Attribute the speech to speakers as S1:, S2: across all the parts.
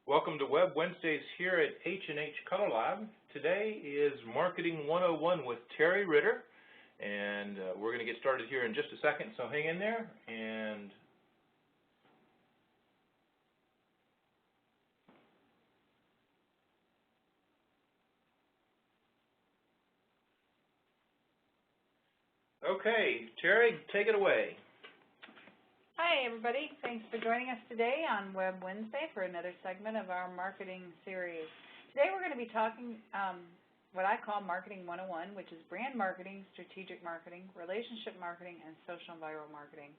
S1: Welcome to Web Wednesdays here at H&H Color Lab. Today is Marketing 101 with Teri Ritter, and we're going to get started here in just a second, so hang in there. Okay, Teri, take it away.
S2: Hi, everybody. Thanks for joining us today on Web Wednesday for another segment of our marketing series. Today we're going to be talking what I call Marketing 101, which is brand marketing, strategic marketing, relationship marketing, and social and viral marketing.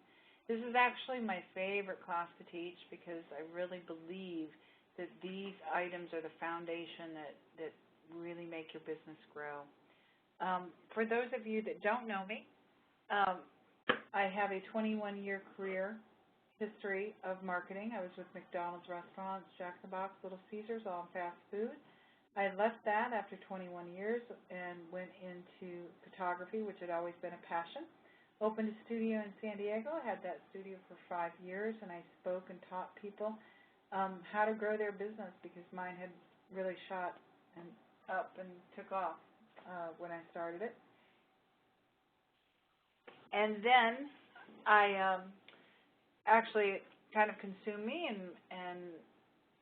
S2: This is actually my favorite class to teach because I really believe that these items are the foundation that really make your business grow. For those of you that don't know me, I have a 21-year career history of marketing. I was with McDonald's restaurants, Jack in the Box, Little Caesars, all fast food. I left that after 21 years and went into photography, which had always been a passion. Opened a studio in San Diego. I had that studio for 5 years, and I spoke and taught people how to grow their business because mine had really shot up and took off when I started it. And then I actually kind of consumed me, and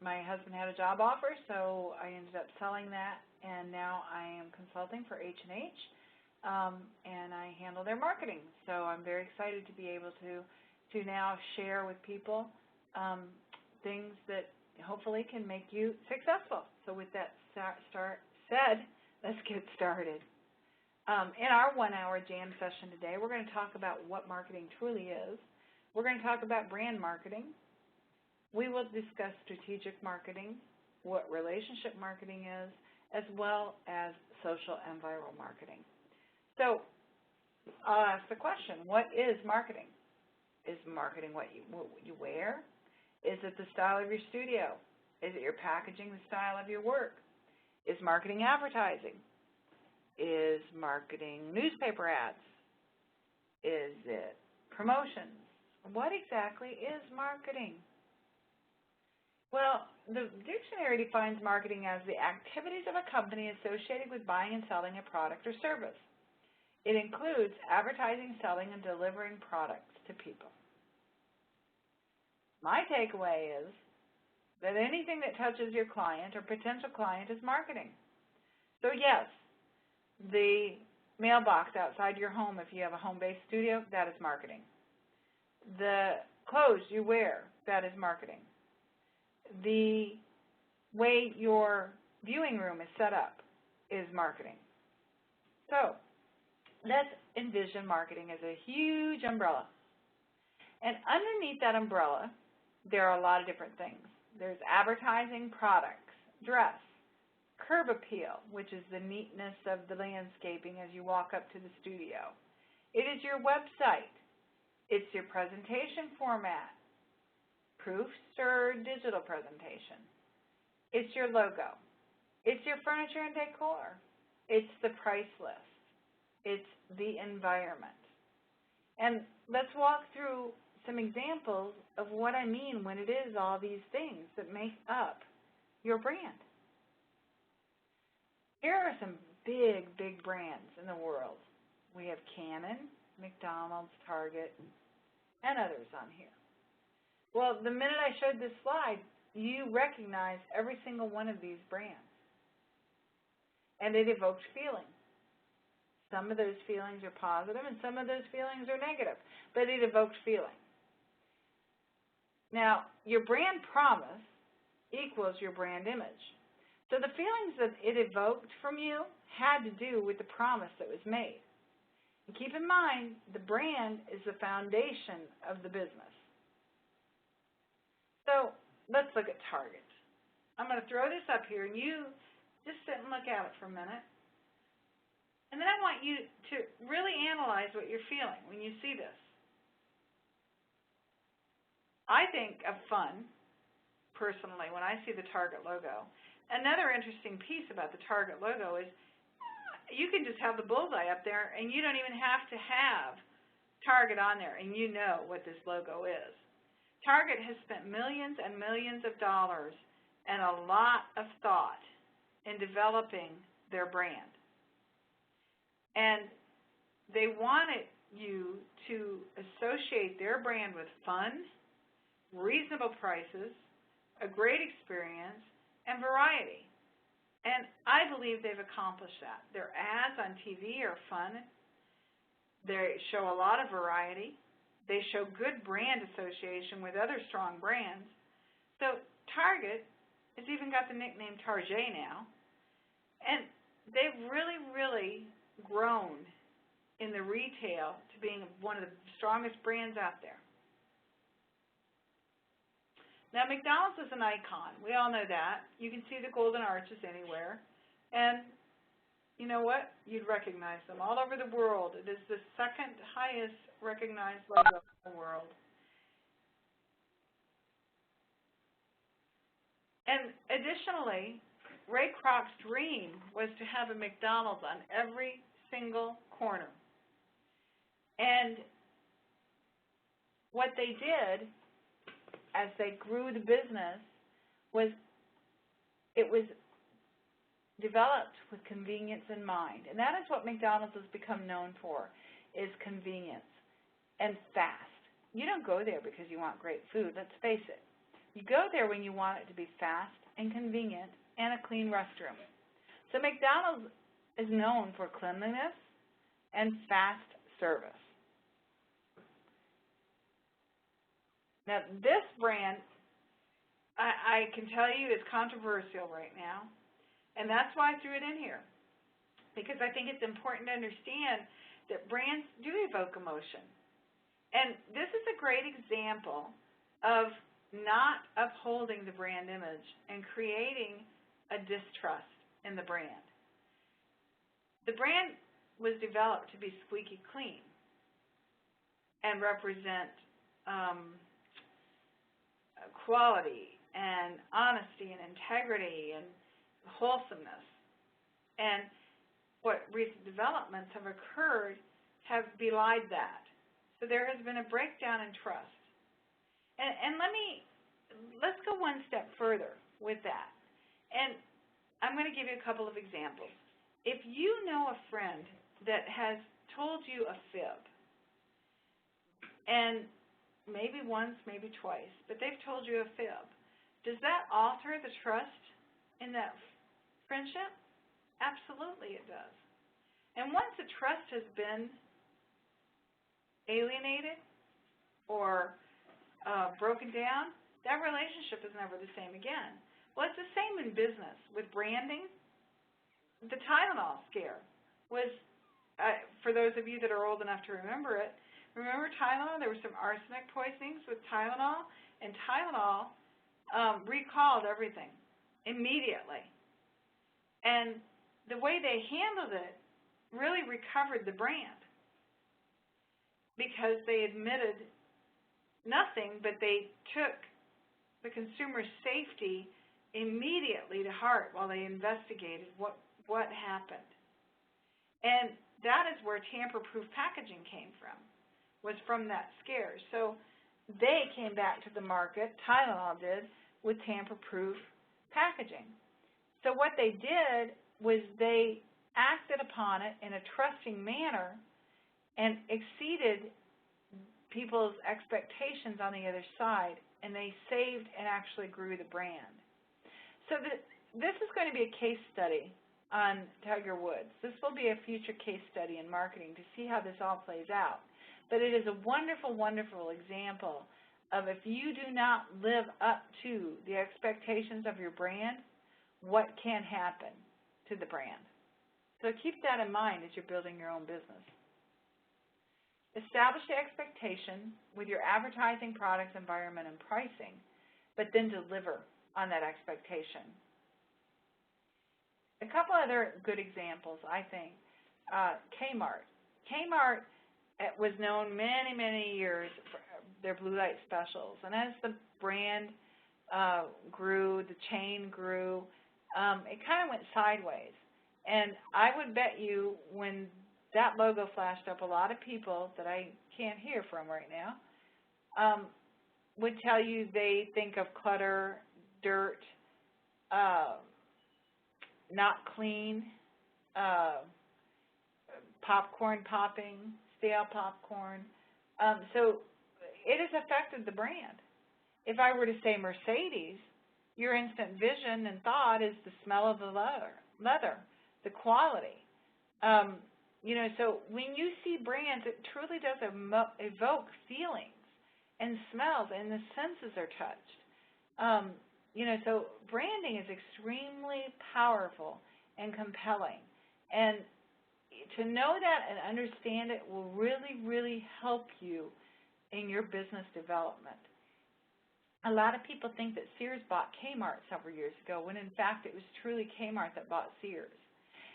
S2: my husband had a job offer, so I ended up selling that, and now I am consulting for H&H, and I handle their marketing. So I'm very excited to be able to now share with people things that hopefully can make you successful. So with that said, let's get started. In our 1-hour jam session today, we're going to talk about what marketing truly is. We're going to talk about brand marketing. We will discuss strategic marketing, what relationship marketing is, as well as social and viral marketing. So I'll ask the question, what is marketing? Is marketing what you wear? Is it the style of your studio? Is it your packaging, the style of your work? Is marketing advertising? Is marketing newspaper ads? Is it promotions? What exactly is marketing? Well, the dictionary defines marketing as the activities of a company associated with buying and selling a product or service. It includes advertising, selling, and delivering products to people. My takeaway is that anything that touches your client or potential client is marketing. So yes, the mailbox outside your home, if you have a home-based studio, that is marketing. The clothes you wear, that is marketing. The way your viewing room is set up is marketing. So let's envision marketing as a huge umbrella. And underneath that umbrella, there are a lot of different things. There's advertising, products, dress, curb appeal, which is the neatness of the landscaping as you walk up to the studio. It is your website. It's your presentation format, proofs or digital presentation. It's your logo. It's your furniture and decor. It's the price list. It's the environment. And let's walk through some examples of what I mean when it is all these things that make up your brand. Here are some big brands in the world. We have Canon, McDonald's, Target, and others on here. Well, the minute I showed this slide, you recognize every single one of these brands. And it evokes feeling. Some of those feelings are positive and some of those feelings are negative, but it evokes feeling. Now, your brand promise equals your brand image. So the feelings that it evoked from you had to do with the promise that was made. And keep in mind, the brand is the foundation of the business. So let's look at Target. I'm going to throw this up here, and you just sit and look at it for a minute. And then I want you to really analyze what you're feeling when you see this. I think of fun, personally, when I see the Target logo. Another interesting piece about the Target logo is you can just have the bullseye up there and you don't even have to have Target on there and you know what this logo is. Target has spent millions and millions of dollars and a lot of thought in developing their brand. And they wanted you to associate their brand with fun, reasonable prices, a great experience, and variety. And I believe they've accomplished that. Their ads on TV are fun. They show a lot of variety. They show good brand association with other strong brands. So Target has even got the nickname Target now. And they've really, really grown in the retail to being one of the strongest brands out there. Now, McDonald's is an icon. We all know that. You can see the golden arches anywhere. And you know what? You'd recognize them all over the world. It is the second highest recognized logo in the world. And additionally, Ray Kroc's dream was to have a McDonald's on every single corner. And what they did as they grew the business was it was developed with convenience in mind. And that is what McDonald's has become known for, is convenience and fast. You don't go there because you want great food, let's face it. You go there when you want it to be fast and convenient and a clean restroom. So McDonald's is known for cleanliness and fast service. Now, this brand, I can tell you, is controversial right now, and that's why I threw it in here, because I think it's important to understand that brands do evoke emotion. And this is a great example of not upholding the brand image and creating a distrust in the brand. The brand was developed to be squeaky clean and represent quality and honesty and integrity and wholesomeness. And what recent developments have occurred have belied that. So there has been a breakdown in trust. And let's go one step further with that. And I'm going to give you a couple of examples. If you know a friend that has told you a fib, and maybe once, maybe twice, but they've told you a fib, does that alter the trust in that friendship? Absolutely it does. And once the trust has been alienated or broken down, that relationship is never the same again. Well, it's the same in business with branding. The Tylenol scare was, for those of you that are old enough to remember it, remember Tylenol? There were some arsenic poisonings with Tylenol, and Tylenol recalled everything immediately. And the way they handled it really recovered the brand, because they admitted nothing, but they took the consumer's safety immediately to heart while they investigated what happened. And that is where tamper-proof packaging came from, was from that scare. So they came back to the market, Tylenol did, with tamper-proof packaging. So what they did was they acted upon it in a trusting manner and exceeded people's expectations on the other side, and they saved and actually grew the brand. So this is going to be a case study on Tiger Woods. This will be a future case study in marketing to see how this all plays out. But it is a wonderful, wonderful example of, if you do not live up to the expectations of your brand, what can happen to the brand. So keep that in mind as you're building your own business. Establish the expectation with your advertising, products, environment, and pricing, but then deliver on that expectation. A couple other good examples, I think. Kmart. Kmart was known many, many years for their blue light specials. And as the brand grew, the chain grew, it kind of went sideways. And I would bet you when that logo flashed up, a lot of people that I can't hear from right now would tell you they think of clutter, dirt, not clean, popcorn popping, stale popcorn. So it has affected the brand. If I were to say Mercedes, your instant vision and thought is the smell of the leather, the quality. So when you see brands, it truly does evoke feelings and smells, and the senses are touched. So branding is extremely powerful and compelling. And to know that and understand it will really, really help you in your business development. A lot of people think that Sears bought Kmart several years ago, when in fact it was truly Kmart that bought Sears.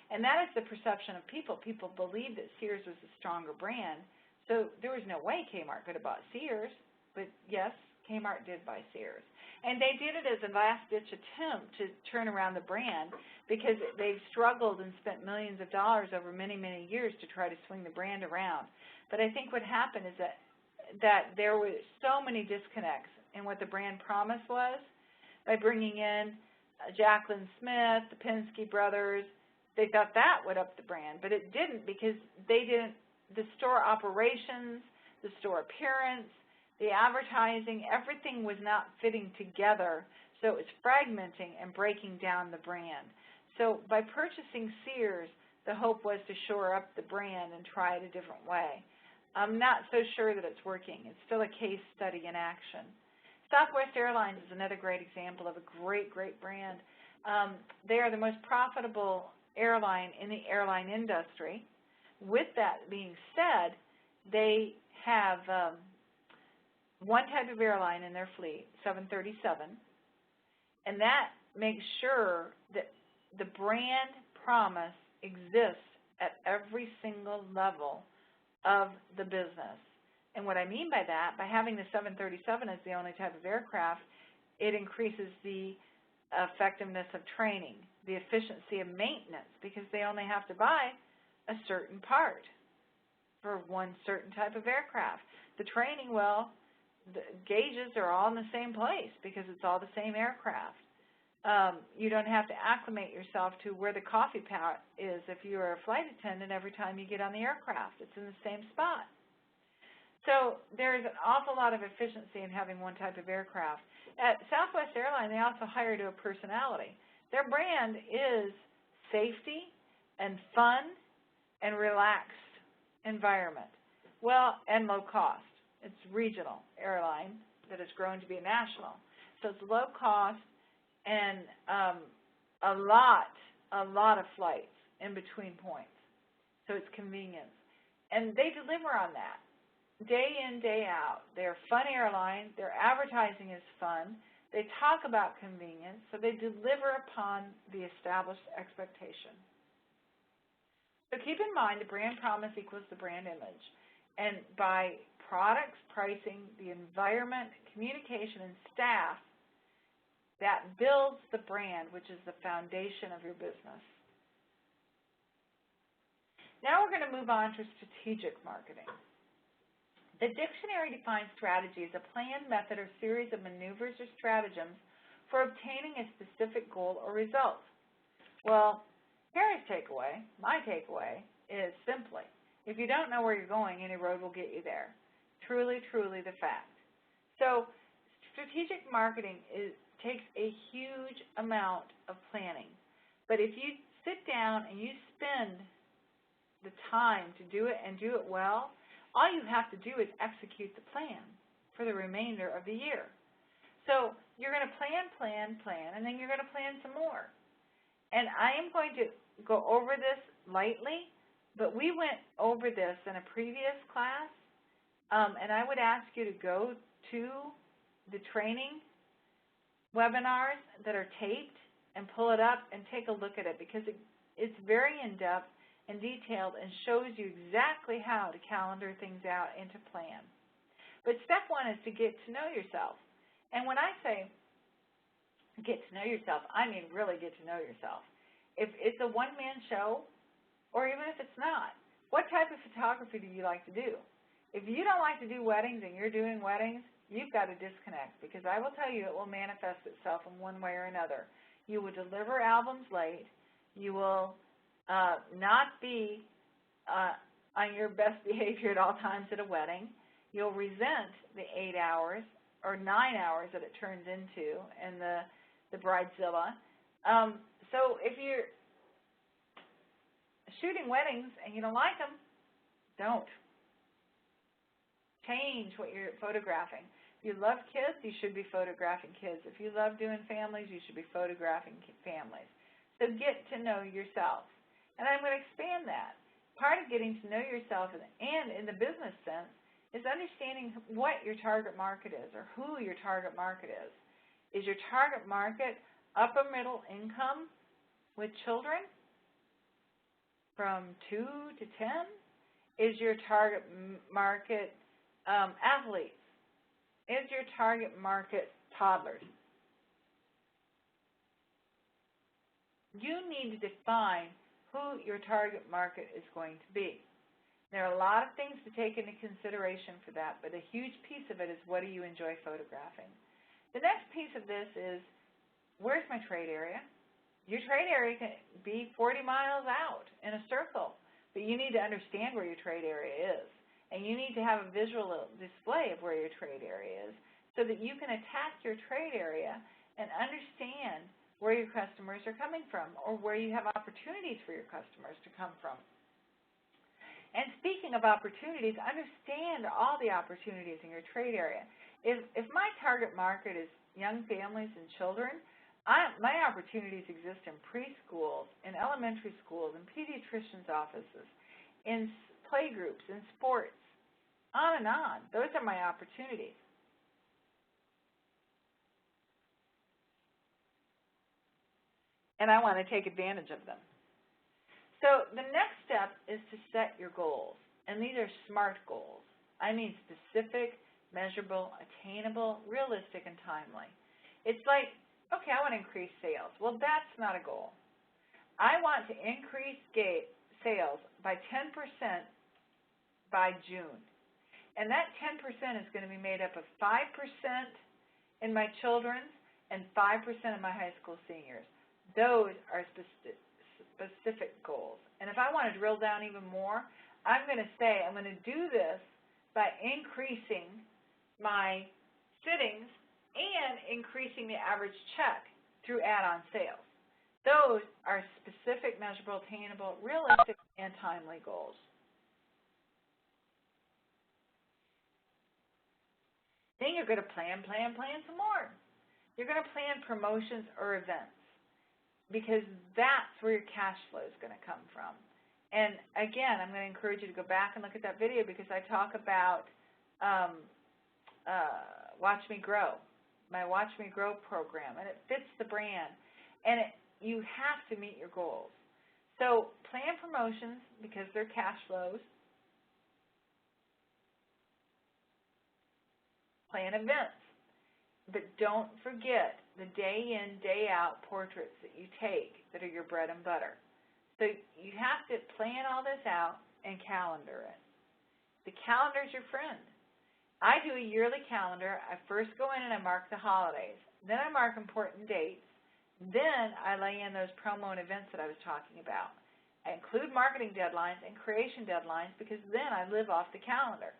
S2: And that is the perception of people. People believe that Sears was a stronger brand, so there was no way Kmart could have bought Sears. But yes, Kmart did buy Sears. And they did it as a last-ditch attempt to turn around the brand, because they've struggled and spent millions of dollars over many, many years to try to swing the brand around. But I think what happened is that there were so many disconnects in what the brand promise was. By bringing in Jacqueline Smith, the Penske brothers, they thought that would up the brand, but it didn't, because the store operations, the store appearance, the advertising, everything was not fitting together, so it was fragmenting and breaking down the brand. So by purchasing Sears, the hope was to shore up the brand and try it a different way. I'm not so sure that it's working. It's still a case study in action. Southwest Airlines is another great example of a great, great brand. They are the most profitable airline in the airline industry. With that being said, they have one type of airline in their fleet, 737, and that makes sure that the brand promise exists at every single level of the business. And what I mean by that, by having the 737 as the only type of aircraft, it increases the effectiveness of training, the efficiency of maintenance, because they only have to buy a certain part for one certain type of aircraft. The training, well, the gauges are all in the same place because it's all the same aircraft. You don't have to acclimate yourself to where the coffee pot is if you're a flight attendant every time you get on the aircraft. It's in the same spot. So there's an awful lot of efficiency in having one type of aircraft. At Southwest Airlines, they also hire to a personality. Their brand is safety and fun and relaxed environment. Well, and low cost. It's regional airline that has grown to be a national. So it's low cost and a lot of flights in between points. So it's convenience. And they deliver on that. Day in, day out. They're a fun airline. Their advertising is fun. They talk about convenience, so they deliver upon the established expectation. So keep in mind the brand promise equals the brand image. And by products, pricing, the environment, communication, and staff, that builds the brand, which is the foundation of your business. Now we're going to move on to strategic marketing. The dictionary defines strategy as a plan, method, or series of maneuvers or stratagems for obtaining a specific goal or result. Well, Teri's takeaway, my takeaway, is simply, if you don't know where you're going, any road will get you there. Truly, truly the fact. So strategic marketing takes a huge amount of planning. But if you sit down and you spend the time to do it and do it well, all you have to do is execute the plan for the remainder of the year. So you're going to plan, and then you're going to plan some more. And I am going to go over this lightly, but we went over this in a previous class, and I would ask you to go to the training webinars that are taped and pull it up and take a look at it, because it's very in-depth and detailed and shows you exactly how to calendar things out and to plan. But step one is to get to know yourself. And when I say get to know yourself, I mean really get to know yourself. If it's a one-man show, or even if it's not, what type of photography do you like to do? If you don't like to do weddings and you're doing weddings, you've got to disconnect, because I will tell you it will manifest itself in one way or another. You will deliver albums late. You will not be on your best behavior at all times at a wedding. You'll resent the 8 hours or 9 hours that it turns into in the bridezilla. So if you're shooting weddings and you don't like them, don't. Change what you're photographing. If you love kids, you should be photographing kids. If you love doing families, you should be photographing families. So get to know yourself. And I'm going to expand that. Part of getting to know yourself, and in the business sense, is understanding what your target market is or who your target market is. Is your target market upper middle income with children from 2 to 10? Is your target market athletes? Is your target market toddlers? You need to define who your target market is going to be. There are a lot of things to take into consideration for that, but a huge piece of it is what do you enjoy photographing. The next piece of this is, where's my trade area? Your trade area can be 40 miles out in a circle, but you need to understand where your trade area is. And you need to have a visual display of where your trade area is so that you can attack your trade area and understand where your customers are coming from or where you have opportunities for your customers to come from. And speaking of opportunities, understand all the opportunities in your trade area. If my target market is young families and children, my opportunities exist in preschools, in elementary schools, in pediatricians' offices, in play groups, in sports, on and on. Those are my opportunities. And I want to take advantage of them. So the next step is to set your goals. And these are SMART goals. I mean specific, measurable, attainable, realistic, and timely. It's like, okay, I want to increase sales. Well, that's not a goal. I want to increase sales by 10% by June. And that 10% is going to be made up of 5% in my children's and 5% in my high school seniors. Those are specific goals. And if I want to drill down even more, I'm going to say I'm going to do this by increasing my sittings and increasing the average check through add-on sales. Those are specific, measurable, attainable, realistic, and timely goals. Then you're going to plan some more. You're going to plan promotions or events because that's where your cash flow is going to come from. And again, I'm going to encourage you to go back and look at that video because I talk about Watch Me Grow, my Watch Me Grow program, and it fits the brand. And you have to meet your goals. So plan promotions because they're cash flows. Plan events. But don't forget the day in, day out portraits that you take that are your bread and butter. So you have to plan all this out and calendar it. The calendar is your friend. I do a yearly calendar. I first go in and I mark the holidays. Then I mark important dates. Then I lay in those promo and events that I was talking about. I include marketing deadlines and creation deadlines because then I live off the calendar.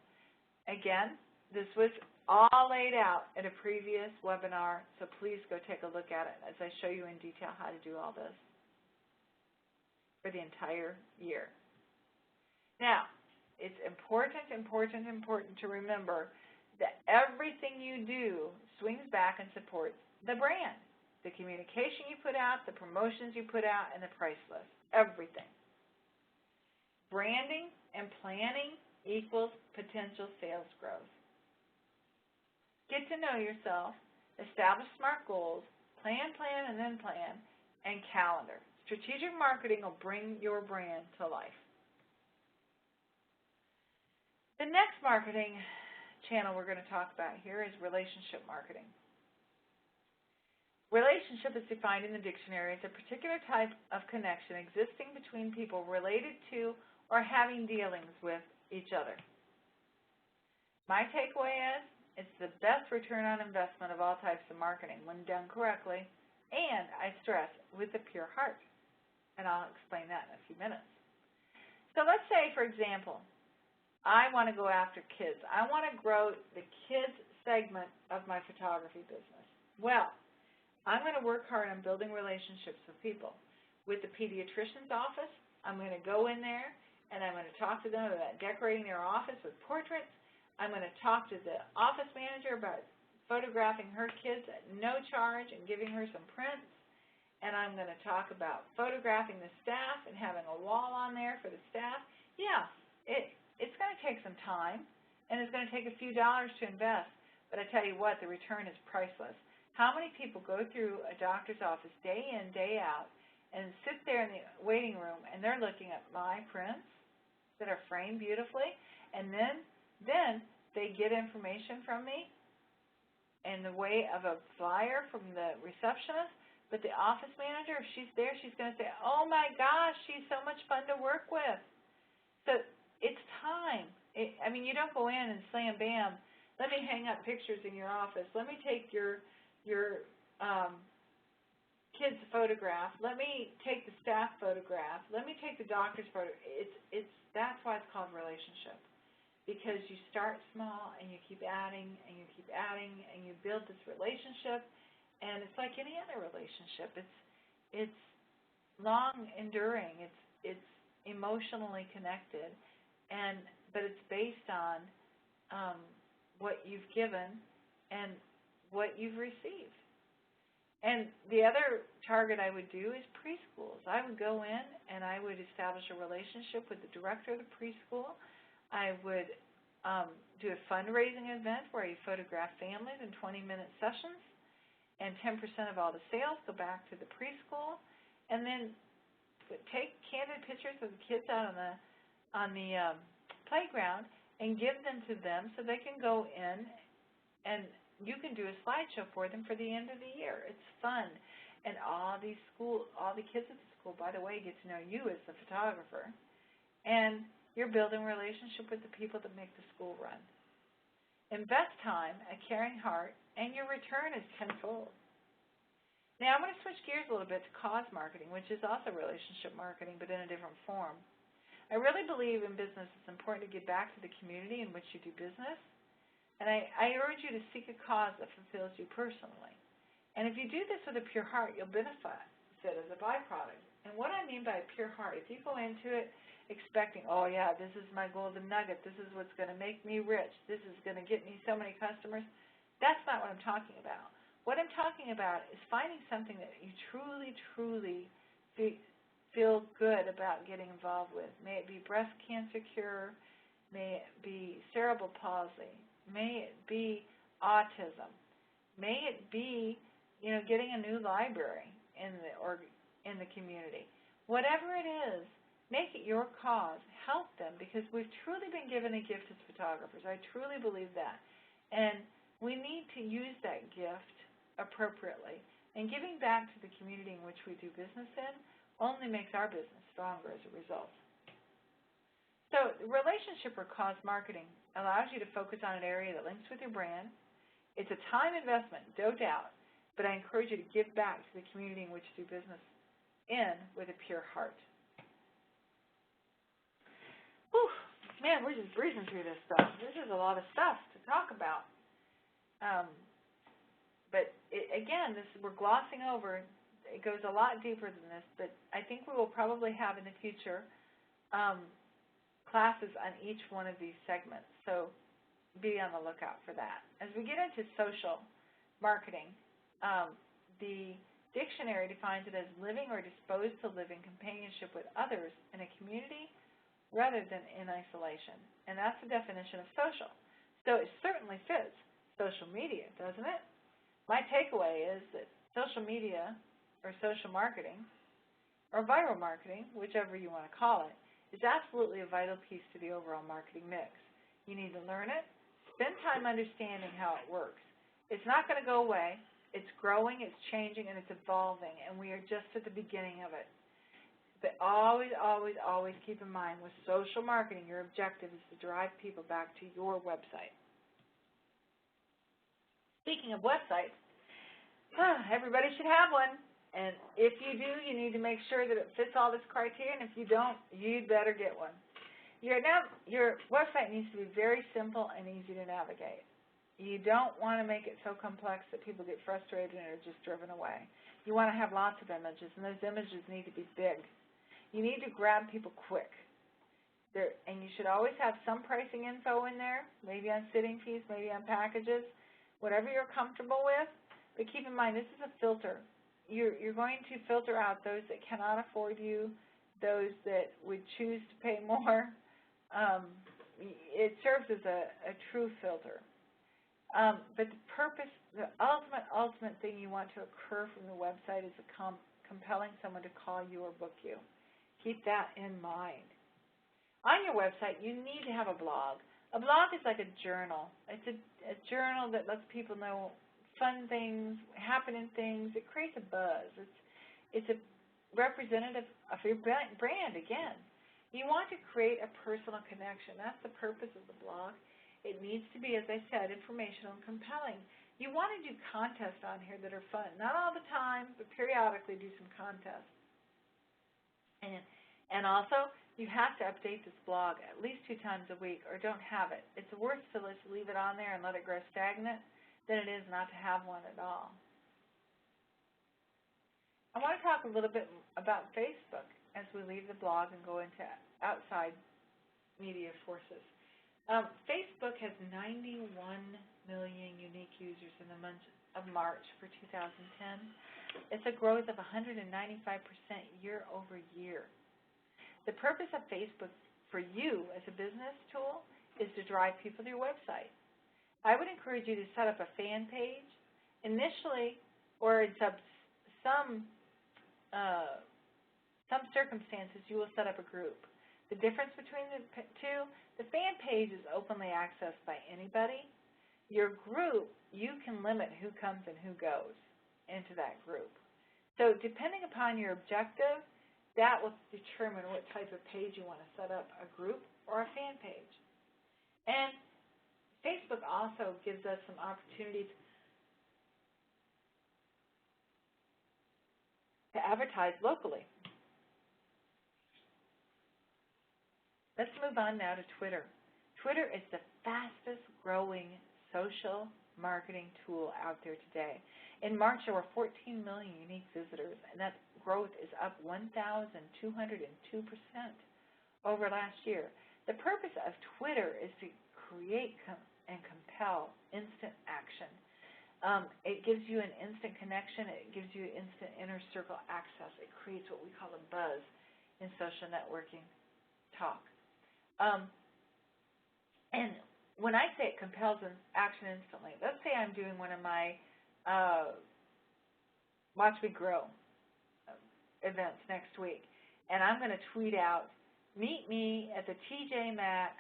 S2: Again, this was all laid out at a previous webinar, so please go take a look at it as I show you in detail how to do all this for the entire year. Now, it's important to remember that everything you do swings back and supports the brand, the communication you put out, the promotions you put out, and the price list, everything. Branding and planning equals potential sales growth. Get to know yourself, establish SMART goals, plan, and then plan, and calendar. Strategic marketing will bring your brand to life. The next marketing channel we're going to talk about here is relationship marketing. Relationship is defined in the dictionary as a particular type of connection existing between people related to or having dealings with each other. My takeaway is it's the best return on investment of all types of marketing when done correctly And I stress, with a pure heart. And I'll explain that in a few minutes. So let's say, for example, I want to go after kids. I want to grow the kids segment of my photography business. Well, I'm going to work hard on building relationships with people. With the pediatrician's office, I'm going to go in there and I'm going to talk to them about decorating their office with portraits. I'm going to talk to the office manager about photographing her kids at no charge and giving her some prints. And I'm going to talk about photographing the staff and having a wall on there for the staff. Yeah, it's going to take some time, and it's going to take a few dollars to invest. But I tell you what, the return is priceless. How many people go through a doctor's office day in, day out, and sit there in the waiting room, and they're looking at my prints that are framed beautifully, and then they get information from me in the way of a flyer from the receptionist. But the office manager, if she's there, she's going to say, oh, my gosh, she's so much fun to work with. So it's time. I mean, you don't go in and slam, bam, let me hang up pictures in your office. Let me take your kid's photograph. Let me take the staff photograph. Let me take the doctor's photo. That's why it's called relationship, because you start small and you keep adding and you keep adding and you build this relationship. And it's like any other relationship. It's long enduring. It's emotionally connected, but it's based on what you've given and what you've received. And the other target I would do is preschools. I would go in and I would establish a relationship with the director of the preschool. I would do a fundraising event where you photograph families in 20-minute sessions, and 10% of all the sales go back to the preschool. And then take candid pictures of the kids out on the playground and give them to them so they can go in and you can do a slideshow for them for the end of the year. It's fun. And all the kids at the school, by the way, get to know you as the photographer. And you're building a relationship with the people that make the school run. Invest time, a caring heart, and your return is tenfold. Now I'm going to switch gears a little bit to cause marketing, which is also relationship marketing, but in a different form. I really believe in business it's important to give back to the community in which you do business, and I urge you to seek a cause that fulfills you personally. And if you do this with a pure heart, you'll benefit as a byproduct. And what I mean by a pure heart, if you go into it expecting, oh yeah, this is my golden nugget, this is what's going to make me rich, this is going to get me so many customers, that's not what I'm talking about. What I'm talking about is finding something that you truly, truly feel good about getting involved with. May it be breast cancer cure, may it be cerebral palsy, may it be autism, may it be, getting a new library in the community. Whatever it is, make it your cause. Help them, because we've truly been given a gift as photographers. I truly believe that. And we need to use that gift appropriately. And giving back to the community in which we do business in only makes our business stronger as a result. So relationship or cause marketing allows you to focus on an area that links with your brand. It's a time investment, no doubt, but I encourage you to give back to the community in which you do business in with a pure heart. Whew, man, we're just breezing through this stuff. This is a lot of stuff to talk about. But again, we're glossing over. It goes a lot deeper than this, but I think we will probably have in the future classes on each one of these segments. So be on the lookout for that. As we get into social marketing, the dictionary defines it as living or disposed to live in companionship with others in a community rather than in isolation. And that's the definition of social. So it certainly fits social media, doesn't it? My takeaway is that social media or social marketing or viral marketing, whichever you want to call it, is absolutely a vital piece to the overall marketing mix. You need to learn it, spend time understanding how it works. It's not going to go away. It's growing, it's changing, and it's evolving, and we are just at the beginning of it. But always, always, always keep in mind with social marketing, your objective is to drive people back to your website. Speaking of websites, everybody should have one. And if you do, you need to make sure that it fits all this criteria, and if you don't, you'd better get one. Your website needs to be very simple and easy to navigate. You don't want to make it so complex that people get frustrated and are just driven away. You want to have lots of images, and those images need to be big. You need to grab people quick. And you should always have some pricing info in there, maybe on sitting fees, maybe on packages, whatever you're comfortable with. But keep in mind, this is a filter. You're going to filter out those that cannot afford you, those that would choose to pay more. It serves as a true filter. But the purpose, the ultimate thing you want to occur from the website is compelling someone to call you or book you. Keep that in mind. On your website, you need to have a blog. A blog is like a journal. It's a journal that lets people know fun things, happening things. It creates a buzz. It's a representative of your brand, again. You want to create a personal connection. That's the purpose of the blog. It needs to be, as I said, informational and compelling. You want to do contests on here that are fun. Not all the time, but periodically do some contests. And also, you have to update this blog at least 2 times a week or don't have it. It's worse to leave it on there and let it grow stagnant than it is not to have one at all. I want to talk a little bit about Facebook as we leave the blog and go into outside media sources. Facebook has 91 million unique users in the month of March for 2010. It's a growth of 195% year over year. The purpose of Facebook for you as a business tool is to drive people to your website. I would encourage you to set up a fan page initially, or in some circumstances you will set up a group. The difference between the two, the fan page is openly accessed by anybody. Your group, you can limit who comes and who goes into that group. So depending upon your objective, that will determine what type of page you want to set up, a group or a fan page. And Facebook also gives us some opportunities to advertise locally. Let's move on now to Twitter. Twitter is the fastest growing social marketing tool out there today. In March, there were 14 million unique visitors, and that growth is up 1,202% over last year. The purpose of Twitter is to create and compel instant action. It gives you an instant connection. It gives you instant inner circle access. It creates what we call a buzz in social networking talk. And when I say it compels an action instantly, let's say I'm doing one of my Watch Me Grow events next week, and I'm going to tweet out, meet me at the TJ Maxx.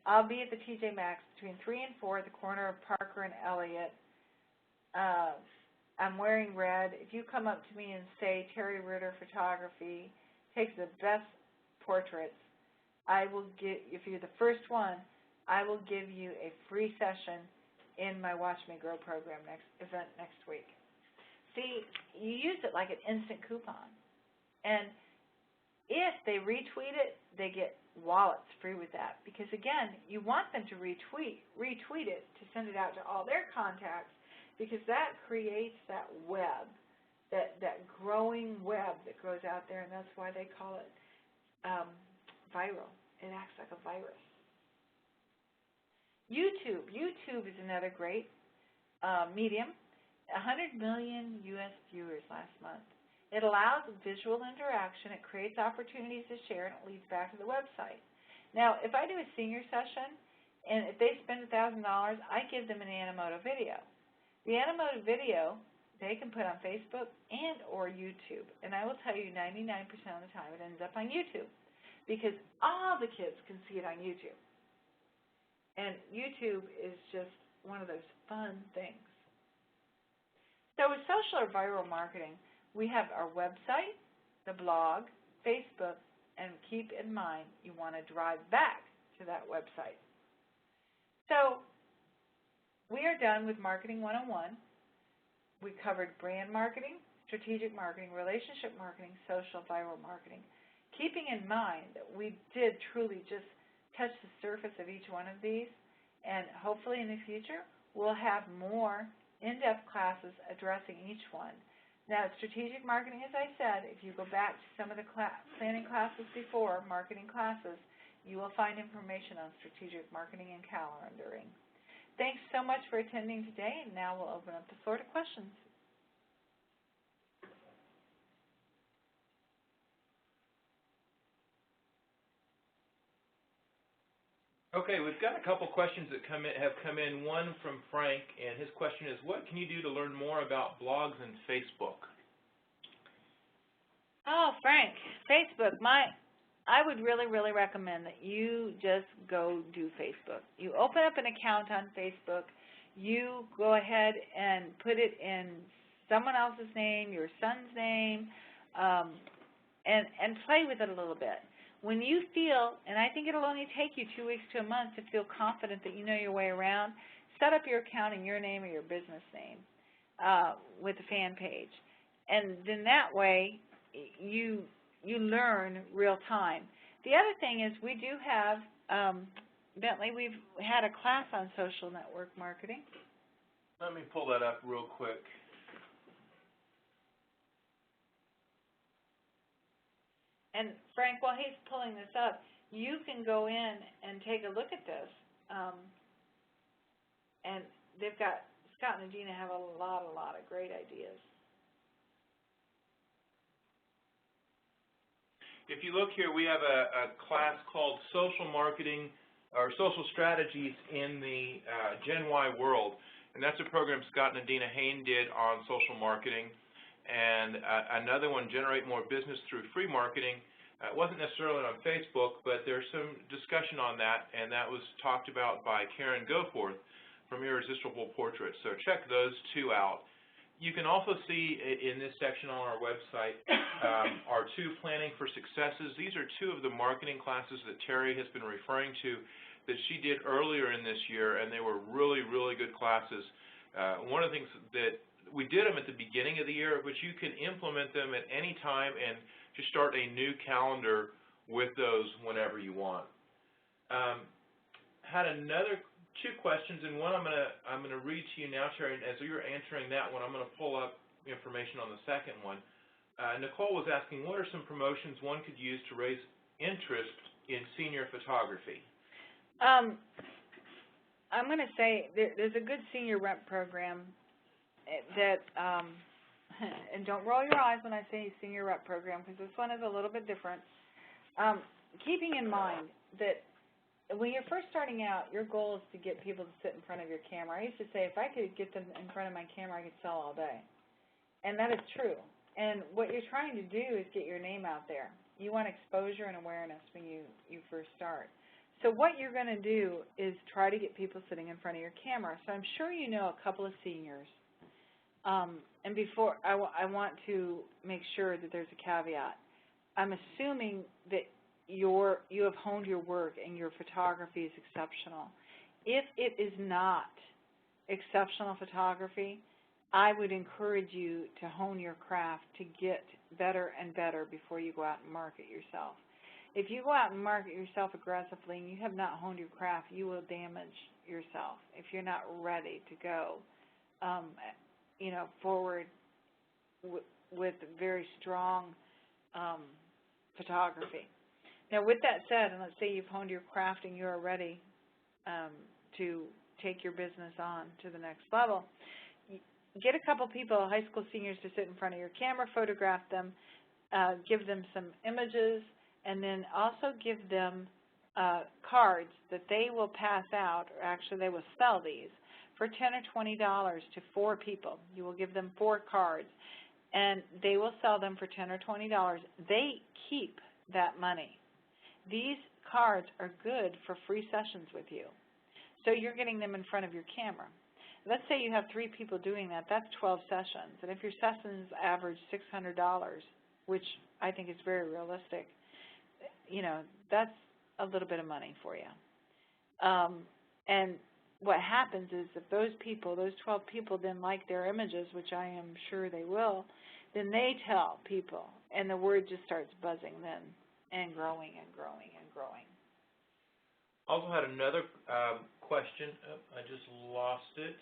S2: I'll be at the TJ Maxx between 3 and 4 at the corner of Parker and Elliott. I'm wearing red. If you come up to me and say Teri Ritter Photography takes the best portraits, I will if you're the first one, I will give you a free session in my Watch Me Grow program event next week. See, you use it like an instant coupon. And if they retweet it, they get wallets free with that. Because, again, you want them to retweet it to send it out to all their contacts, because that creates that web, that growing web that goes out there, and that's why they call it viral. It acts like a virus. YouTube is another great medium. 100 million U.S. viewers last month. It allows visual interaction. It creates opportunities to share, and it leads back to the website. Now, if I do a senior session, and if they spend $1,000, I give them an Animoto video. The Animoto video, they can put on Facebook and or YouTube. And I will tell you 99% of the time it ends up on YouTube, because all the kids can see it on YouTube. And YouTube is just one of those fun things. So with social or viral marketing, we have our website, the blog, Facebook, and keep in mind you want to drive back to that website. So we are done with Marketing 101. we covered brand marketing, strategic marketing, relationship marketing, social, viral marketing. Keeping in mind that we did truly just touch the surface of each one of these, and hopefully in the future we'll have more in-depth classes addressing each one. Now, strategic marketing, as I said, if you go back to some of the planning classes before, marketing classes, you will find information on strategic marketing and calendaring. Thanks so much for attending today, and now we'll open up the floor to questions.
S1: Okay, we've got a couple questions that have come in. One from Frank, and his question is, what can you do to learn more about blogs and Facebook?
S2: Oh, Frank, Facebook. I would really, really recommend that you just go do Facebook. You open up an account on Facebook. You go ahead and put it in someone else's name, your son's name, and play with it a little bit. When you feel, and I think it'll only take you 2 weeks to a month to feel confident that you know your way around, set up your account in your name or your business name with a fan page. And then that way you learn real time. The other thing is we do have, Bentley, we've had a class on social network marketing.
S1: Let me pull that up real quick.
S2: And Frank, while he's pulling this up, you can go in and take a look at this. And they've got, Scott and Adina have a lot of great ideas.
S1: If you look here, we have a class called Social Marketing or Social Strategies in the Gen Y World, and that's a program Scott and Adina Hain did on social marketing. And another one, Generate More Business Through Free Marketing. It wasn't necessarily on Facebook, but there's some discussion on that, and that was talked about by Karen Goforth from Irresistible Portraits. So check those two out. You can also see in this section on our website our 2 Planning for Successes. These are 2 of the marketing classes that Teri has been referring to that she did earlier in this year, and they were really, really good classes. One of the things that we did them at the beginning of the year, but you can implement them at any time and just start a new calendar with those whenever you want. Had another 2 questions, and one I'm gonna read to you now, Teri. And as you're answering that one, I'm gonna pull up information on the second one. Nicole was asking, what are some promotions one could use to raise interest in senior photography?
S2: I'm gonna say there's a good senior rep program that, and don't roll your eyes when I say senior rep program, because this one is a little bit different. Keeping in mind that when you're first starting out, your goal is to get people to sit in front of your camera. I used to say if I could get them in front of my camera, I could sell all day. And that is true. And what you're trying to do is get your name out there. You want exposure and awareness when you first start. So what you're going to do is try to get people sitting in front of your camera. So I'm sure you know a couple of seniors. And before, I want to make sure that there's a caveat. I'm assuming that you have honed your work and your photography is exceptional. If it is not exceptional photography, I would encourage you to hone your craft to get better and better before you go out and market yourself. If you go out and market yourself aggressively and you have not honed your craft, you will damage yourself if you're not ready to go forward with very strong photography. Now, with that said, and let's say you've honed your craft and you're ready to take your business on to the next level, get a couple people, high school seniors, to sit in front of your camera, photograph them, give them some images, and then also give them cards that they will pass out, or actually they will sell these for $10 or $20 to 4 people. You will give them 4 cards, and they will sell them for $10 or $20. They keep that money. These cards are good for free sessions with you. So you're getting them in front of your camera. Let's say you have 3 people doing that. That's 12 sessions. And if your sessions average $600, which I think is very realistic, that's a little bit of money for you. And what happens is if those people, those 12 people then like their images, which I am sure they will, then they tell people, and the word just starts buzzing then and growing and growing and growing.
S1: Also had another question. Oh, I just lost it.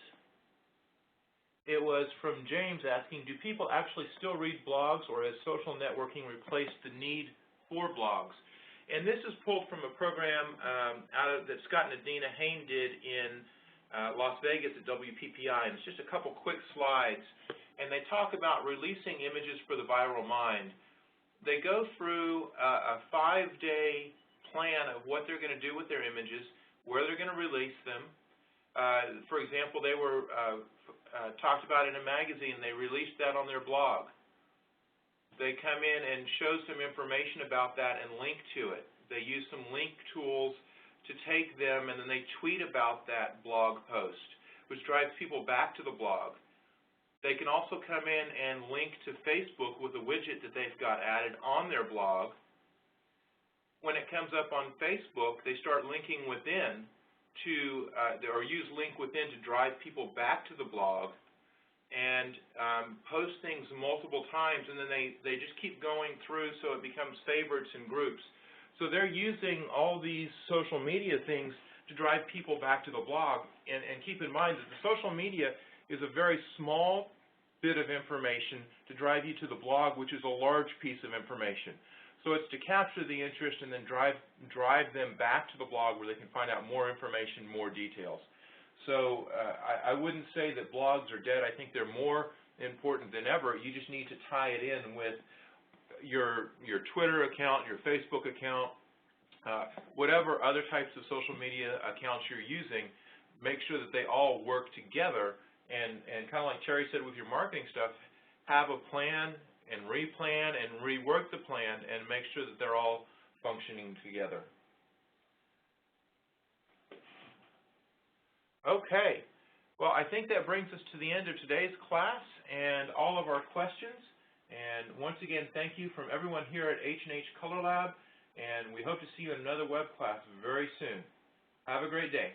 S1: It was from James asking, do people actually still read blogs, or has social networking replaced the need for blogs? And this is pulled from a program that Scott and Adina Hain did in Las Vegas at WPPI, and it's just a couple quick slides. And they talk about releasing images for the viral mind. They go through a 5-day plan of what they're going to do with their images, where they're going to release them. For example, they were talked about in a magazine. They released that on their blog. They come in and show some information about that and link to it. They use some link tools to take them, and then they tweet about that blog post, which drives people back to the blog. They can also come in and link to Facebook with a widget that they've got added on their blog. When it comes up on Facebook, they start linking within to, or use link within to drive people back to the blog, and post things multiple times, and then they just keep going through so it becomes favorites and groups. So they're using all these social media things to drive people back to the blog, and keep in mind that the social media is a very small bit of information to drive you to the blog, which is a large piece of information. So it's to capture the interest and then drive them back to the blog where they can find out more information, more details. So I wouldn't say that blogs are dead. I think they're more important than ever. You just need to tie it in with your Twitter account, your Facebook account, whatever other types of social media accounts you're using. Make sure that they all work together, and kind of like Teri said with your marketing stuff, have a plan and replan and rework the plan and make sure that they're all functioning together. Okay, well, I think that brings us to the end of today's class and all of our questions. And once again, thank you from everyone here at H&H Color Lab, and we hope to see you in another web class very soon. Have a great day.